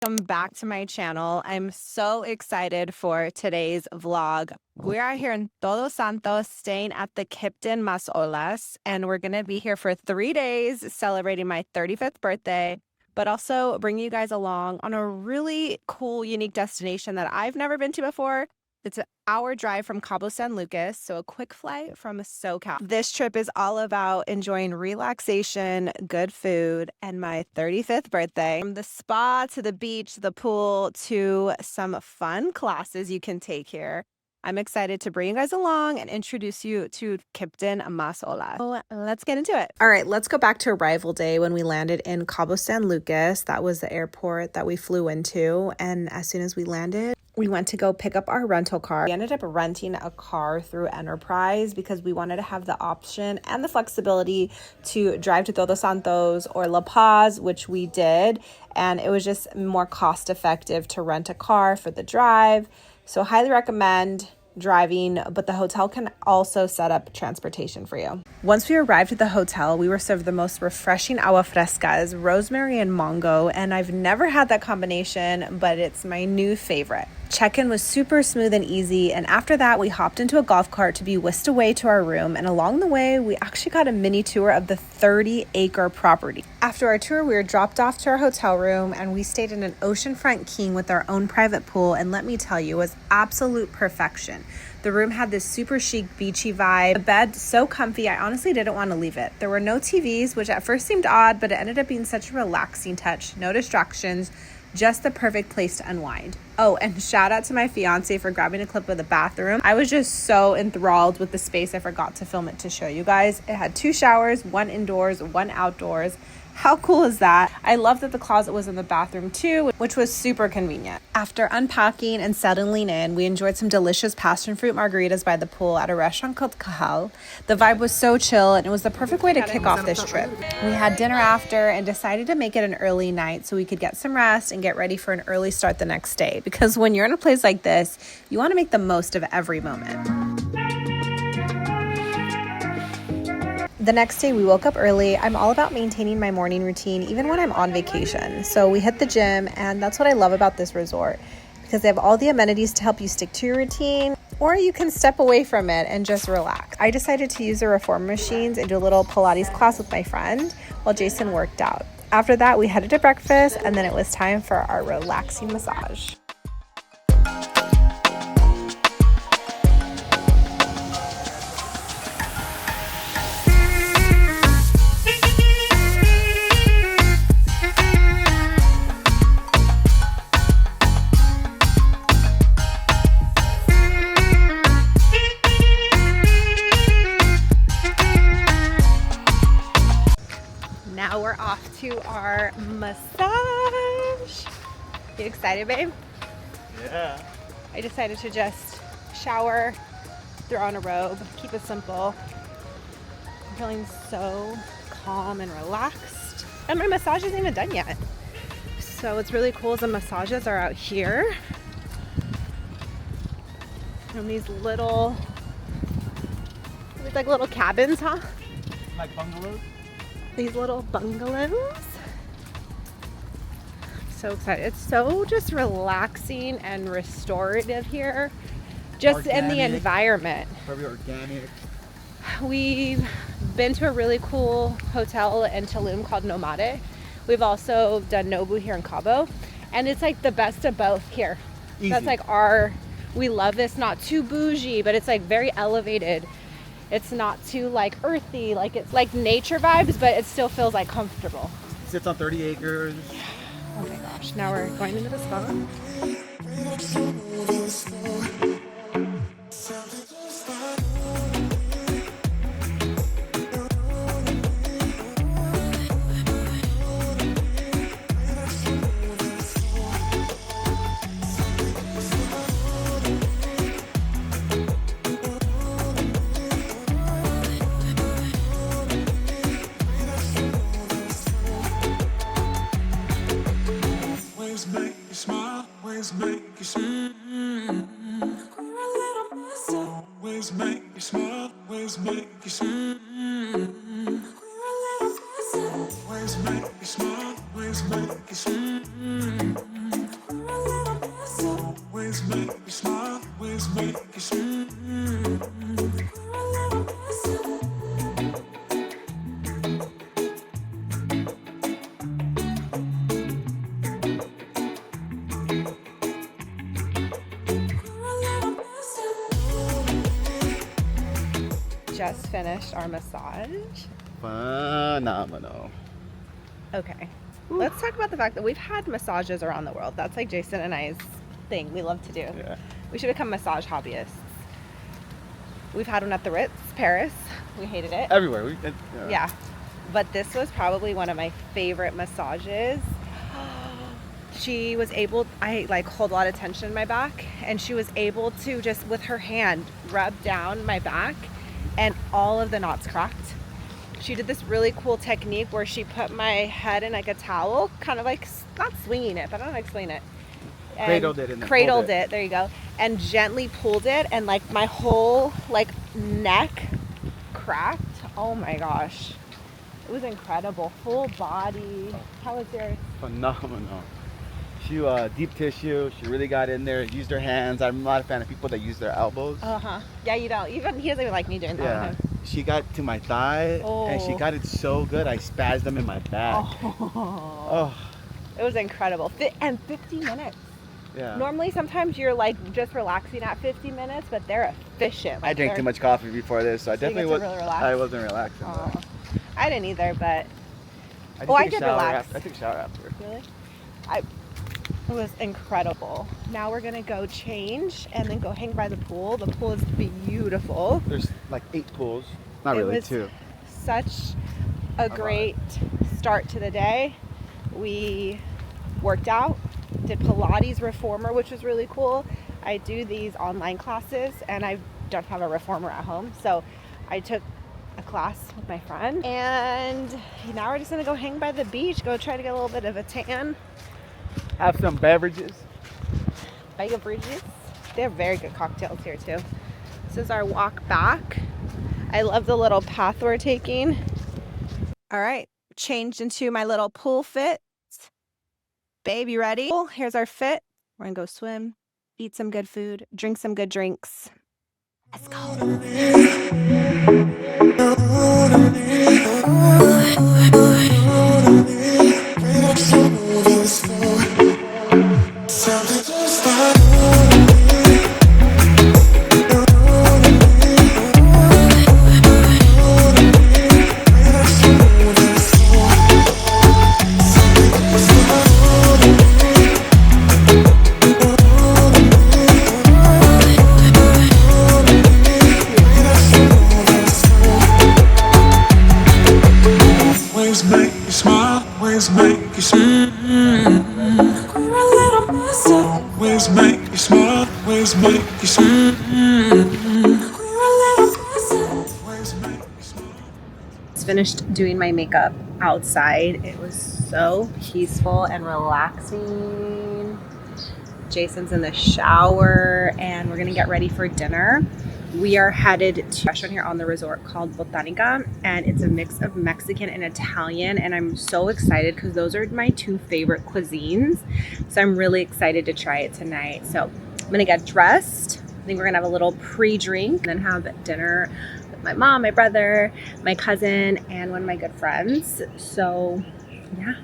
Welcome back to my channel. I'm so excited for today's vlog. We are here in Todos, Santos, staying at the Kimpton más Olas, and we're going to be here for 3 days celebrating my 35th birthday, but also bring you guys along on a really cool, unique destination that I've never been to before. It's an hour drive from Cabo San Lucas, so a quick flight from SoCal. This trip is all about enjoying relaxation, good food, and my 35th birthday. From the spa to the beach, the pool, to some fun classes you can take here. I'm excited to bring you guys along and introduce you to Kimpton más Olas. So let's get into it. All right, let's go back to arrival day when we landed in Cabo San Lucas. That was the airport that we flew into. And as soon as we landed, we went to go pick up our rental car. We ended up renting a car through Enterprise because we wanted to have the option and the flexibility to drive to Todos Santos or La Paz, which we did. And it was just more cost effective to rent a car for the drive. So highly recommend driving, but the hotel can also set up transportation for you. Once we arrived at the hotel, we were served the most refreshing agua frescas, rosemary and mango, and I've never had that combination, but it's my new favorite. Check-in was super smooth and easy, and after that, we hopped into a golf cart to be whisked away to our room, and along the way, we actually got a mini tour of the 30-acre property. After our tour, we were dropped off to our hotel room, and we stayed in an Oceanfront King with our own private pool, and let me tell you, it was absolute perfection. The room had this super chic, beachy vibe. The bed, so comfy, I honestly didn't want to leave it. There were no TVs, which at first seemed odd, but it ended up being such a relaxing touch. No distractions, just the perfect place to unwind. Oh, and shout out to my fiance for grabbing a clip of the bathroom. I was just so enthralled with the space, I forgot to film it to show you guys. It had 2 showers, 1 indoors, 1 outdoors. How cool is that? I love that the closet was in the bathroom too, which was super convenient. After unpacking and settling in, we enjoyed some delicious passion fruit margaritas by the pool at a restaurant called Kahal. The vibe was so chill and it was the perfect way to kick off this trip. We had dinner after and decided to make it an early night so we could get some rest and get ready for an early start the next day. Because when you're in a place like this, you want to make the most of every moment. The next day, we woke up early. I'm all about maintaining my morning routine, even when I'm on vacation. So we hit the gym, and that's what I love about this resort, because they have all the amenities to help you stick to your routine, or you can step away from it and just relax. I decided to use the reformer machines and do a little Pilates class with my friend while Jason worked out. After that, we headed to breakfast, and then it was time for our relaxing massage. Now we're off to our massage. You excited, babe? Yeah. I decided to just shower, throw on a robe, keep it simple. I'm feeling so calm and relaxed. And my massage isn't even done yet. So what's really cool is the massages are out here. And these little, like little cabins, huh? Like bungalows? These little bungalows. So excited. It's so just relaxing and restorative here, just organic, in the environment. Very organic. We've been to a really cool hotel in Tulum called Nomade. We've also done Nobu here in Cabo, and it's like the best of both here. Easy. That's like we love this, not too bougie, but it's like very elevated. It's not too like earthy, like it's like nature vibes, but it still feels like comfortable. Sits on 30 acres. Oh my gosh, now we're going into the spa. Just finished our massage. Phenomenal. Okay, let's talk about the fact that we've had massages around the world. That's like Jason and I's thing we love to do. Yeah. We should become massage hobbyists. We've had one at the Ritz, Paris. We hated it. Everywhere. Yeah. But this was probably one of my favorite massages. She was able, I like hold a lot of tension in my back, and she was able to just with her hand rub down my back and all of the knots cracked. She did this really cool technique where she put my head in like a towel, kind of like, not swinging it, but I don't know how to explain it. And Cradled it. Cradled it, there you go. And gently pulled it, and like my whole like neck cracked. Oh my gosh. It was incredible. Full body. How was yours? Phenomenal. She deep tissue. She really got in there. Used her hands. I'm not a fan of people that use their elbows. Yeah, you don't. Even he doesn't even like me doing that. Yeah. She got to my thigh, and she got it so good. I spazzed them in my back. Oh. It was incredible. And 50 minutes. Yeah. Normally, sometimes you're like just relaxing at 50 minutes, but they're efficient. Like, I drank too much coffee before this, so I definitely really relaxed? I wasn't relaxing. I didn't either, but I did relax. I took a shower after. Really? It was incredible. Now we're gonna go change and then go hang by the pool. The pool is beautiful. There's like 8 pools. Not really, 2. Such a great start to the day. We worked out, did Pilates reformer, which was really cool. I do these online classes and I don't have a reformer at home, so I took a class with my friend, and now we're just gonna go hang by the beach, go try to get a little bit of a tan. Have some beverages. Beverages. They have very good cocktails here too. This is our walk back. I love the little path we're taking. All right, changed into my little pool fit. Babe, you ready? Here's our fit. We're gonna go swim, eat some good food, drink some good drinks. Let's go. Finished doing my makeup outside. It was so peaceful and relaxing. Jason's in the shower and we're gonna get ready for dinner. We are headed to a restaurant here on the resort called Botanica, and it's a mix of Mexican and Italian, and I'm so excited because those are my 2 favorite cuisines. So I'm really excited to try it tonight. So I'm gonna get dressed. I think we're gonna have a little pre-drink and then have dinner with my mom, my brother, my cousin, and one of my good friends. So yeah,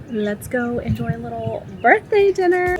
let's go enjoy a little birthday dinner.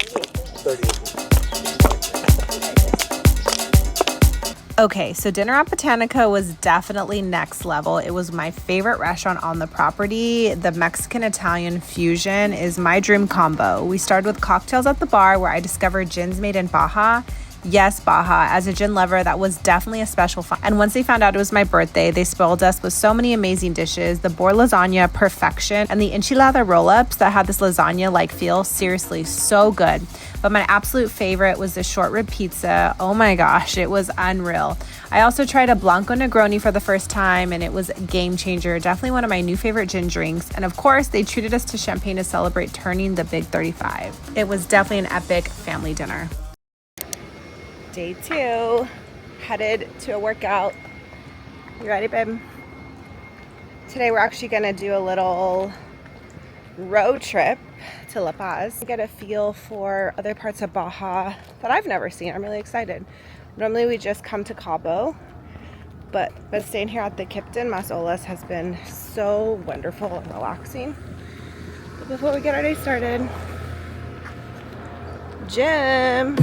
Okay, so dinner at Botanica was definitely next level. It was my favorite restaurant on the property. The Mexican-Italian fusion is my dream combo. We started with cocktails at the bar where I discovered gins made in Baja. Yes, Baja. As a gin lover, that was definitely a special find. And once they found out it was my birthday, they spoiled us with so many amazing dishes. The boar lasagna, perfection, and the enchilada roll-ups that had this lasagna-like feel. Seriously, so good. But my absolute favorite was the short rib pizza. Oh my gosh, it was unreal. I also tried a Blanco Negroni for the first time, and it was a game changer. Definitely one of my new favorite gin drinks. And of course, they treated us to champagne to celebrate turning the big 35. It was definitely an epic family dinner. Day 2, headed to a workout. You ready, babe? Today we're actually gonna do a little road trip to La Paz, get a feel for other parts of Baja that I've never seen. I'm really excited. Normally we just come to Cabo, but staying here at the Kimpton Mas Olas has been so wonderful and relaxing. But before we get our day started, gym.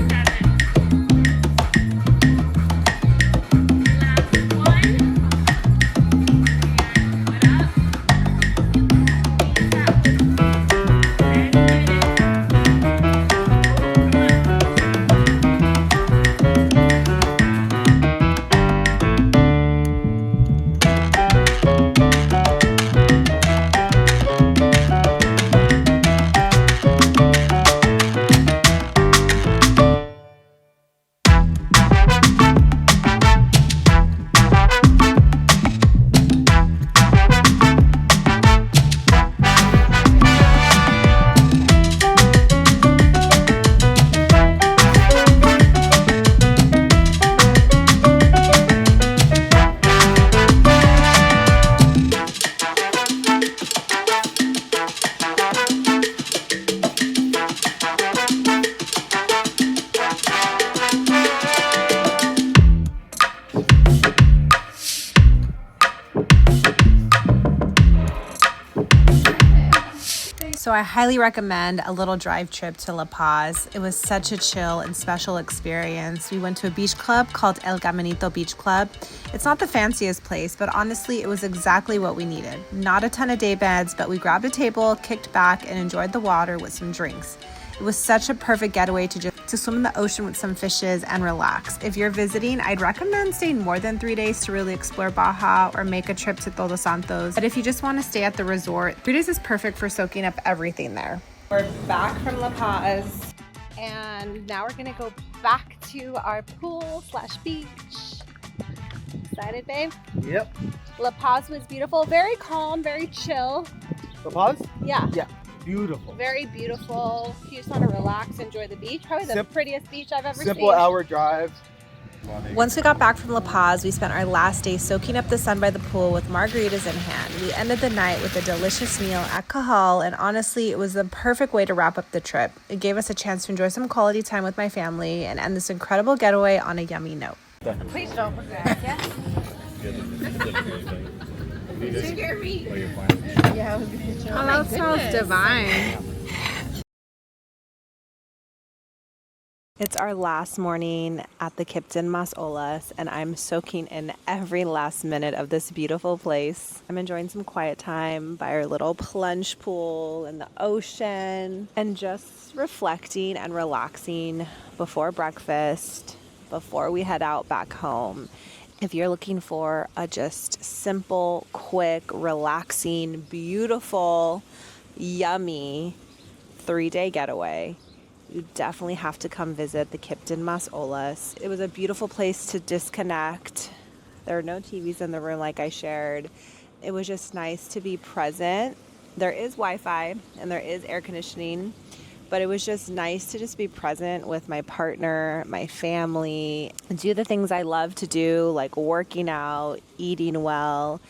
So I highly recommend a little drive trip to La Paz. It was such a chill and special experience. We went to a beach club called El Caminito Beach Club. It's not the fanciest place, but honestly, it was exactly what we needed. Not a ton of day beds, but we grabbed a table, kicked back, and enjoyed the water with some drinks. It was such a perfect getaway to swim in the ocean with some fishes and relax. If you're visiting, I'd recommend staying more than 3 days to really explore Baja or make a trip to Todos Santos. But if you just want to stay at the resort, 3 days is perfect for soaking up everything there. We're back from La Paz, and now we're gonna go back to our pool / beach. Excited, babe? Yep. La Paz was beautiful, very calm, very chill. La Paz? Yeah. Yeah. Beautiful. Very beautiful. If you just want to relax, enjoy the beach. Probably the prettiest beach I've ever seen. Simple hour drive. Once we got back from La Paz, we spent our last day soaking up the sun by the pool with margaritas in hand. We ended the night with a delicious meal at Kahal, and honestly, it was the perfect way to wrap up the trip. It gave us a chance to enjoy some quality time with my family and end this incredible getaway on a yummy note. Please don't forget. Yes. Oh, that smells divine. It's our last morning at the Kimpton Mas Olas, and I'm soaking in every last minute of this beautiful place. I'm enjoying some quiet time by our little plunge pool in the ocean and just reflecting and relaxing before breakfast, before we head out back home. If you're looking for a just simple, quick, relaxing, beautiful, yummy 3-day getaway, you definitely have to come visit the Kimpton Mas Olas. It was a beautiful place to disconnect. There are no TVs in the room like I shared. It was just nice to be present. There is Wi-Fi and there is air conditioning, but it was just nice to just be present with my partner, my family, and do the things I love to do, like working out, eating well,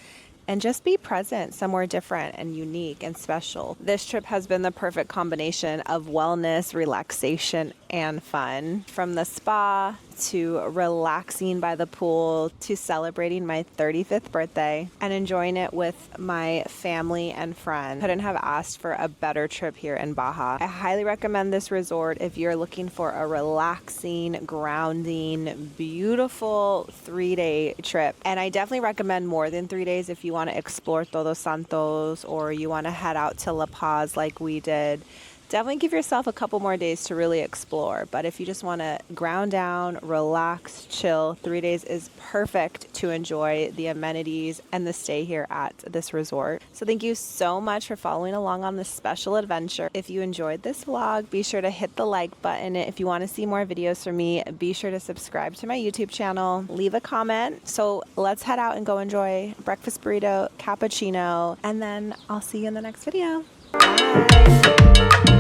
and just be present somewhere different and unique and special. This trip has been the perfect combination of wellness, relaxation, and fun. From the spa to relaxing by the pool to celebrating my 35th birthday and enjoying it with my family and friends. Couldn't have asked for a better trip here in Baja. I highly recommend this resort if you're looking for a relaxing, grounding, beautiful 3-day trip. And I definitely recommend more than 3 days if you want to explore Todos Santos or you want to head out to La Paz like we did. Definitely give yourself a couple more days to really explore. But if you just want to ground down, relax, chill, 3 days is perfect to enjoy the amenities and the stay here at this resort. So thank you so much for following along on this special adventure. If you enjoyed this vlog, be sure to hit the like button. If you want to see more videos from me, be sure to subscribe to my YouTube channel. Leave a comment. So let's head out and go enjoy breakfast burrito, cappuccino, and then I'll see you in the next video. Bye.